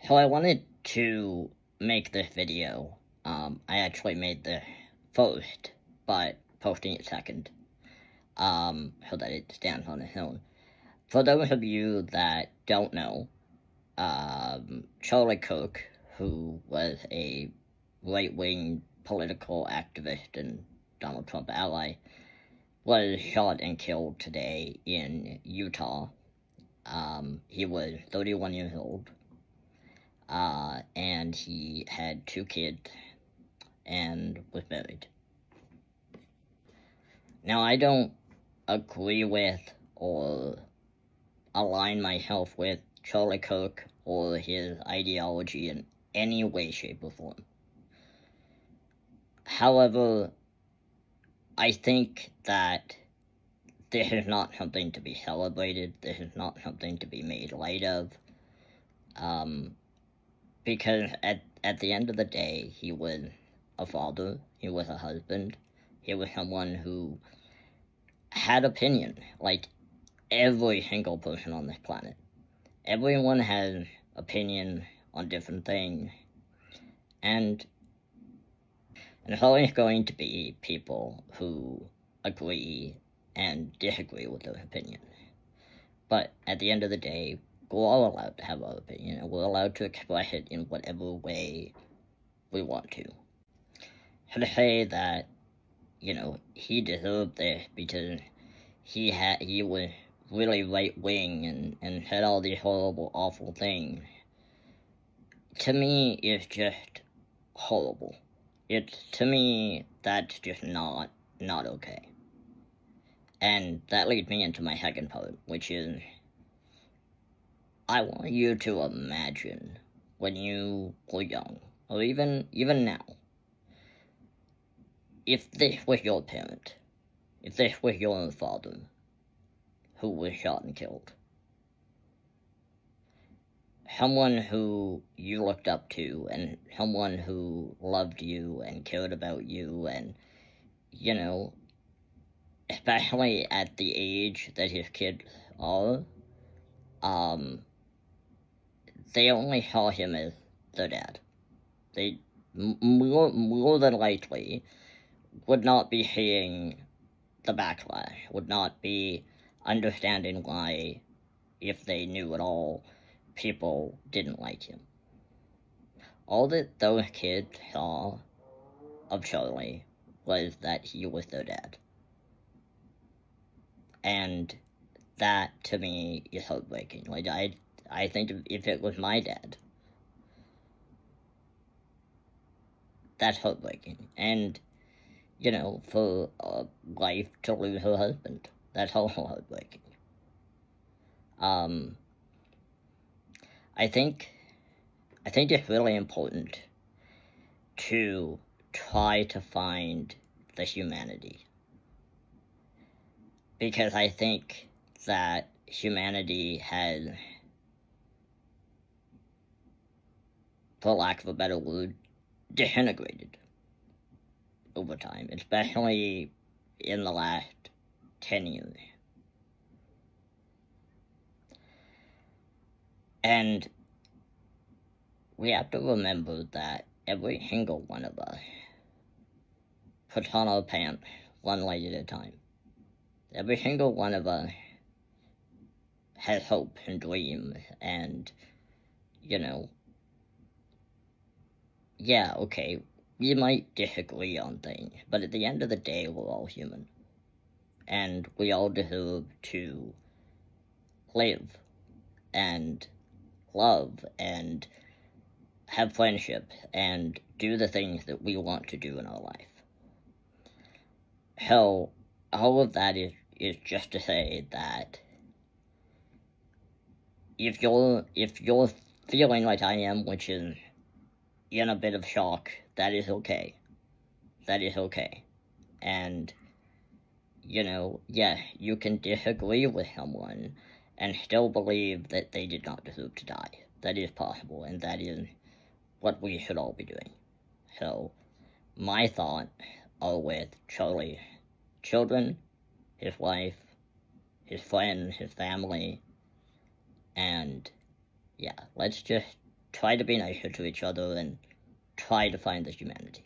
So I wanted to make this video. I actually made the first, but posting it second, so that it stands on its own. For those of you that don't know, Charlie Kirk, who was a right-wing political activist and Donald Trump ally, was shot and killed today in Utah. He was 31 years old. And he had 2 kids and was married. Now, I don't agree with or align myself with Charlie Kirk or his ideology in any way, shape, or form. However, I think that this is not something to be celebrated. This is not something to be made light of. Because at the end of the day, he was a father, he was a husband, he was someone who had opinion, like every single person on this planet. Everyone has opinion on different things, and there's always going to be people who agree and disagree with their opinion. But at the end of the day, we're all allowed to have our opinion, and we're allowed to express it in whatever way we want to. So to say that, he deserved this because he was really right-wing and said all these horrible, awful things, to me, is just horrible. To me, that's just not okay. And that leads me into my second part, which is, I want you to imagine when you were young, or even now, if this was your parent, if this was your father who was shot and killed, someone who you looked up to, and someone who loved you and cared about you, and, especially at the age that his kids are, they only saw him as their dad. They more than likely would not be seeing the backlash, would not be understanding why, if they knew at all, people didn't like him. All that those kids saw of Charlie was that he was their dad. And that, to me, is heartbreaking. Like, I think if it was my dad, that's heartbreaking. And, for a wife to lose her husband, that's also heartbreaking. I think it's really important to try to find the humanity. Because I think that humanity has, for lack of a better word, disintegrated over time, especially in the last 10 years. And we have to remember that every single one of us puts on our pants one leg at a time. Every single one of us has hope and dreams and, yeah, okay, we might disagree on things, but at the end of the day, we're all human. And we all deserve to live and love and have friendship and do the things that we want to do in our life. So, all of that is just to say that if you're feeling like I am, which is in a bit of shock, that is okay. That is okay. And, yeah, you can disagree with someone and still believe that they did not deserve to die. That is possible, and that is what we should all be doing. So, my thoughts are with Charlie's children, his wife, his friends, his family, and, yeah, let's just try to be nicer to each other and try to find the humanity.